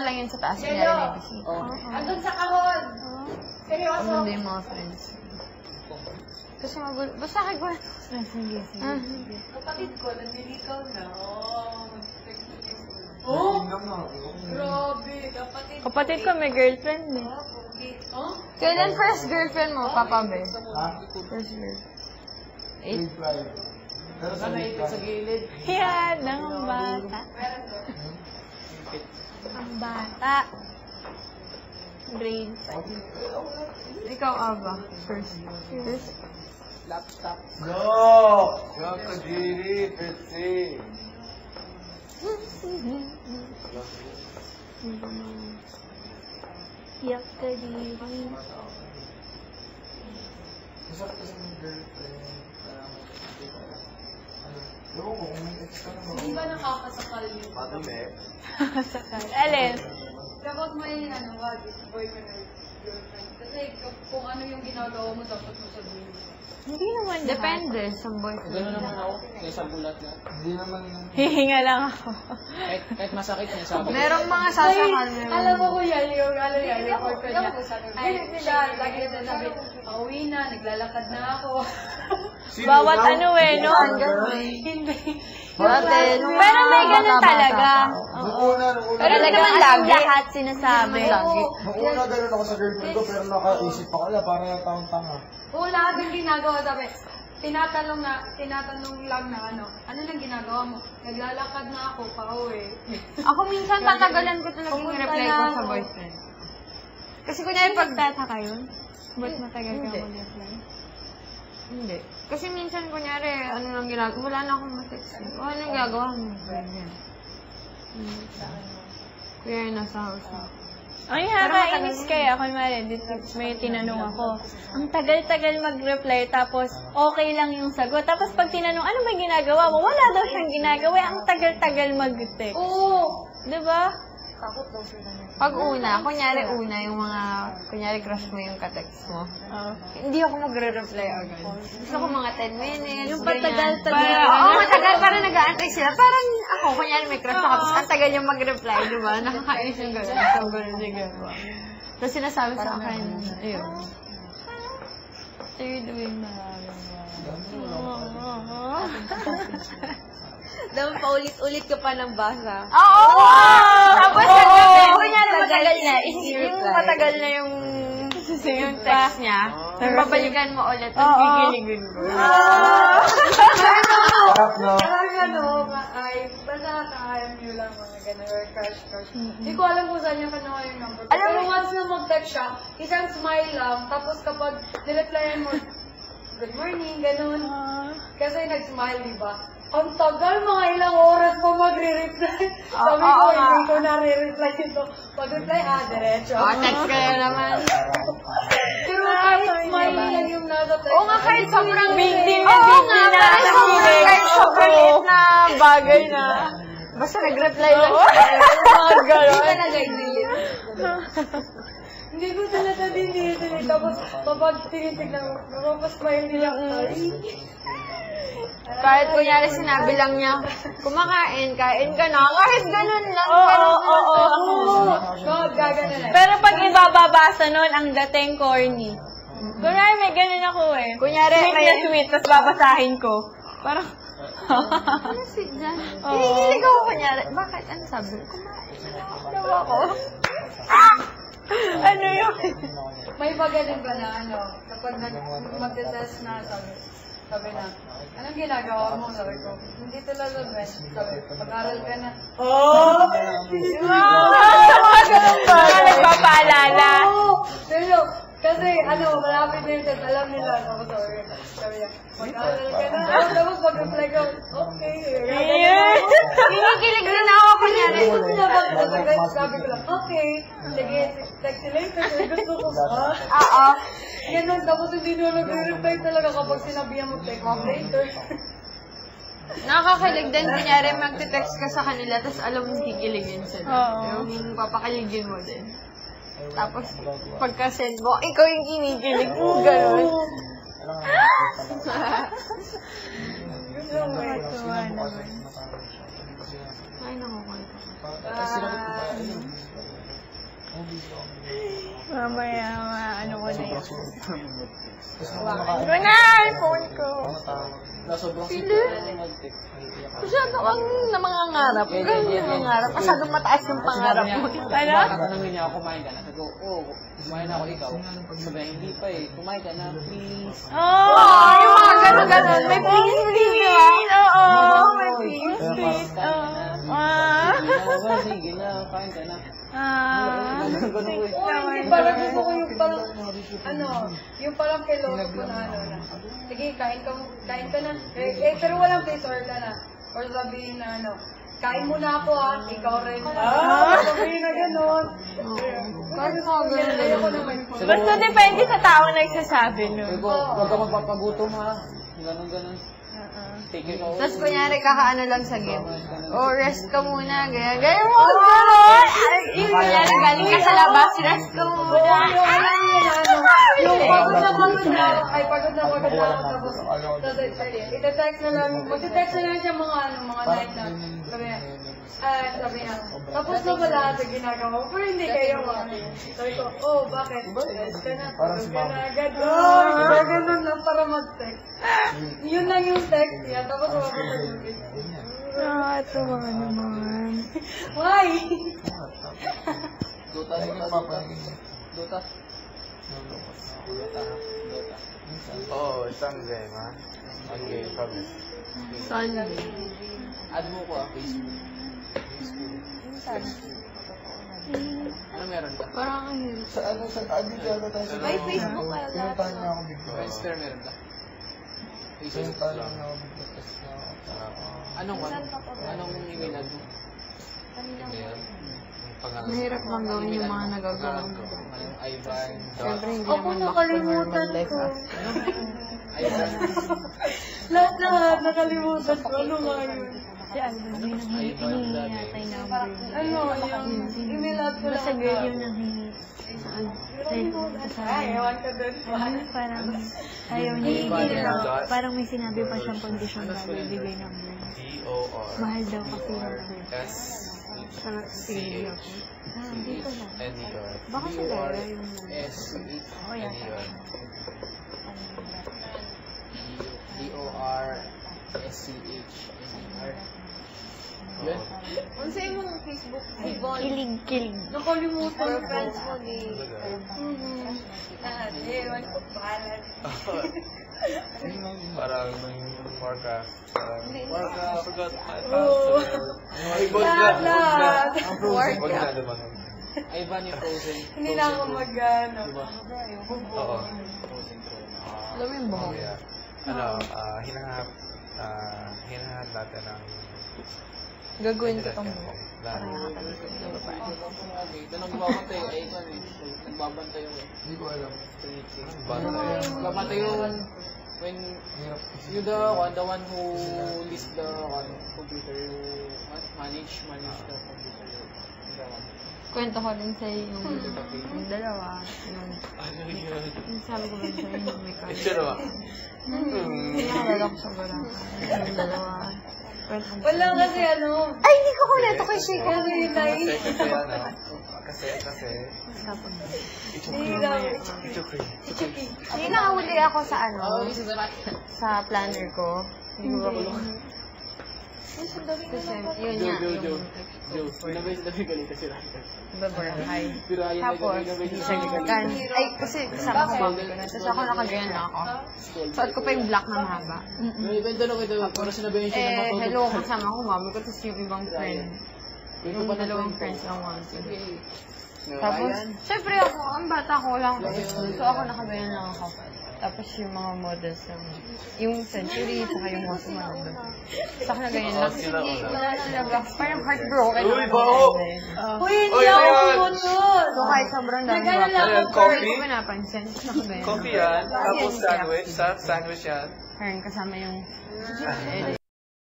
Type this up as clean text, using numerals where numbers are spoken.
lang yun sa taas. Kunyari may bisita. Andun sa kahon. Seryoso. Ano yung mga friends? Kasi magulo. Basta kagwa. Sige. Kapatid ko, nandilikaw na. Oh! Grabe, kapatid. Kapatid ko may girlfriend eh. Oh? Kailan first girlfriend mo, Papa Be? Ha? First girlfriend. Grade 5. Pero sa grade 5. Sa gilid. Yan, ang bata. Ang bata. Grade 5. Ikaw, Aba. First. Laptop. Go! Go, Kajiri, Petsy. Yak ka diri. Masarap kasi ng girlfriend. Ewan ko, kung may ex ka naman. Hindi ba nakakasakal yun? Madumi. Sakal. Alin? Kapag may boyfriend or girlfriend. Kasi kung ano yung ginagawa mo, dapat mo sabihin. Hindi naman. Depende sa boyfriend. Gano'n naman ako, kaysa bulat na. Hindi naman. Hihinga lang ako. Kahit masakit niya sabi. Merong mga sasakal. Alam mo ko yan, yung boyfriend niya. Ay, siya, lagi na sabi, pauwi na, naglalakad na ako. Bawat ano eh, no? Hindi. Pero may ganun talaga. Nung una. Pero hindi naman lagi. Lahat sinasabi. Nung una, gano'n ako sa girlfriend ko, pero nakaisip ako, para yung taong tanga. Oo, lahat yung ginagawa, sabi, tinatanong lang na ano nang ginagawa mo? Naglalakad na ako, pauwi. Ako minsan tatagalan ko talaga yung reply ko sa boyfriend. Kasi kunyari pag data kayo, ba't matagal ka mag-reply? Hindi. Kasi minsan kunyari, ano lang ginagawa, wala na akong matext. O anong gagawa mo? Ganyan. Kuya nasa house na. Ay, nakakainis kaya. Kunwari, may tinanong ako. Ang tagal-tagal mag-reply, tapos okay lang yung sagot. Tapos pag tinanong, ano ba ginagawa mo? Wala daw siyang ginagawa. Ang tagal-tagal mag-text. Oo! Diba? Takot daw sila na. Pag kunyari yung mga, kunyari crush mo yung ka-text mo. Hindi ako magre-reply agad. Gusto ko mga 10 minutes. Yung patagal-tagal. Oo, matagal para nag-aantay sila. Parang ako, kunyari may crush ako, tapos ang tagal yung mag-reply, diba? Nakakainis yung gano'n. Sobrang siguro. Tapos sinasabi sa akin, ayun. So you're doing maraming Dapat paulit-ulit ka pa ng basa. Oo! Tapos kunyari matagal na. Yung matagal na yung text niya. Babalikan mo ulit. Ang gigiligin ko. Sarap, no? Parang basta kakaayam nyo lang mga gano'n, or crush. Hindi ko alam kung saan yung kanawa yung number. Pero once na mag-text siya, isang smile lang, tapos kapag nireplyan mo, good morning, gano'n. Kasi nag-smile, di ba? Ang tagal, mga ilang oras pa magre-reply. Sabi ko, hindi ko na-re-reply ito. Pag-reply, diretso. Text kayo naman. Pero kahit smile lang yung nasa text. Oo nga, kahit sobrang big deal na big deal na. Kahit sobrang liit na bagay na. Basta nag-reply lang siya. Mga gano'n. Hindi ka nag-delete. Hindi ko talaga din. Tapos, kapag tinitignan mo, napapasmile nila. Kahit kunyari sinabi lang niya, kumakain, kain ka na. Kahit ganun lang. Gagana na. Pero pag ibababasa nun, ang dating corny. Kunyari may ganun ako eh. Kunyari may sweet, tapos babasahin ko. Parang, ano sweet dyan? Hinihilig ako kunyari. Bakit? Ano sabi? Kumain na daw ako. Ano yun? May pagaling ba na kapag mag-test na, sabi na, anong ginagawa mo? Sabi ko, hindi talaga best. Sabi, pag-aral ka na. Wow! Ganun ba? Nagpapaalala. Pero, kasi, malapit na yung test, alam nila. Sabi niya, pag-aral ka na. Tapos mag-reply ko, okay. Kinikilig din ako kunyari. Sabi ko lang, okay. Sige, text you later. Gusto ko ba? Oo. Ganun, tapos hindi nyo nag-reply talaga kapag sinabihan mo text later. Nakakakilig din, kunyari magte-text ka sa kanila, tapos alam mong kikiligin sila. Yung papakiligin mo din. Tapos, pagka-send mo, ikaw yung kinikilig mo, gano'n. Gusto mo eh. Ay, nakukwento. Kasi sinagot ko ba? Mamaya, ano ko na yun. Gusto mo Hawakan kumakain? ko na, phone ko. Sobrang sipag mag-text. Masyado kang namangangarap. Ganun namangarap. Masyadong mataas yung pangarap mo. Ano? Tatanungin niya ako, kumain ka na. Sabi ko, kumain ako ikaw. Sabi, hindi pa eh. Kumain ka na, please. Oh, yung mga ganun-ganun. May please, please. Oo, may please, please. Sige na, kain ka na. Hindi, parang gusto ko yung parang, yung parang philosophy na sige, kain ka na. Pero walang place or na. Or sabihin na kain mo na ako ikaw rin. Sabihin na gano'n. Bakit ako ganun? Ayoko naman. Basta depende sa tao nagsasabi nun. Sabi ko, huwag ka magpapagutom ha. Ganun. Take it all. Tapos kunyari kakaano lang sa game. Rest ka muna, ganyan. Ganyan mo ako gano'n! Yung kunyari galing ka sa labas, rest ka muna. Yung pagod na pagod na ako tapos itetext na lang, mag-text na lang siya mga night na. Sabi niya, tapos na pala sa ginagawa ko, pero hindi kayo sabi ko, bakit? Rest ka na, tulog ka na agad. Ganun lang para mag-text. Yun lang yung text niya, tapos makapagulugin. Nakakatawa naman. Why? Dota. Oo, isang game, ha? Okay, kami. Sunday. Add mo ko Facebook. Ano meron ka? Parang ang hirap. Sa dito yata tayo sa... May Facebook ka Pinuntahan niya ako bigla. Friendster meron ka? Facebook Pinuntahan lang. niya ako bigla. Tapos Anong email ad mo? Mahirap bang gawin yung mga nagagawa mo. Anong Ivan? Siyempre, hindi Ako naman back to nakalimutan normal life ko. after. Ivan. Lahat nakalimutan ko. Ano nga yun? Si Alvin, yun ang hinihingi yata yung number. Yung email out ko Basta lang. girl yun ang hingi. Saan? Ewan ka dun. Parang ayaw niya i-give. Parang may sinabi pa siyang condition bago ibigay number. Mahal daw kasi number. Parang sige ako. Dito na. Baka sa Lara yung S-E-H. Oo, yata. D-O-R-S-C-H-N-E-R. Yun? Ano sa'yo mong Facebook? Ibon. Kilig. Nakalimutan Or ko. friends mo ni... Ewan ko balat. Parang Warcraft. Warcraft. Forgot my Oo. Lahat. Huwag na naman. Ivan yung Frozen. Hindi na ako mag-ano. Oo. Alam mo yung buhok? Hinahanap natin ng... Gagawin ko itong Okay, ito nagbabantay yung Ivan eh. Nagbabantay yung... Hindi ko alam. Nagbabantay yung... When you the one who list the computer, you manage the computer. The one. Kwento ko rin sa'yo yung dalawa. Yung sabi ko ba sa'yo yung may kaya. Sure ba? Nakalala ko sa baraka. Yung dalawa. Kwento ko. Wala kasi Ay, hindi ko kuneto kay Shake. Ano yun na Kasi Hindi lang. Hindi nakahuli ako sa sa planner ko. Hindi ko ba kasi yun nga. Joe. Pinabay sila may galing kasi Ryan. Babarangay. Pero ayun na Tapos, pinabay hindi sila. siya gigan. Ay, kasi kasama ko bago ko na. Tapos ako nakaganyan na ako. Suot ko pa yung black na mahaba. May kwento lang ito. Para sinabihin siya na matuto. Hello, kasama ko mami ko. Tapos yung ibang friend. Yung dalawang friends lang once. Tapos, syempre ako, ang bata ko, wala akong school. So ako nakaganyan lang ako. Tapos yung mga models lang. Yung Century, saka yung Mossman nandun. Tapos ako na ganyan lang. Kasi hindi, wala talaga. Parang heartbroken naman ako. Uy, hindi ako pumunod. So kahit sobrang dami Nagana lang ako. Hindi ko pinapansin. Tapos nakaganyan. Coffee yan. Tapos sandwich. Sandwich yan. Parang kasama yung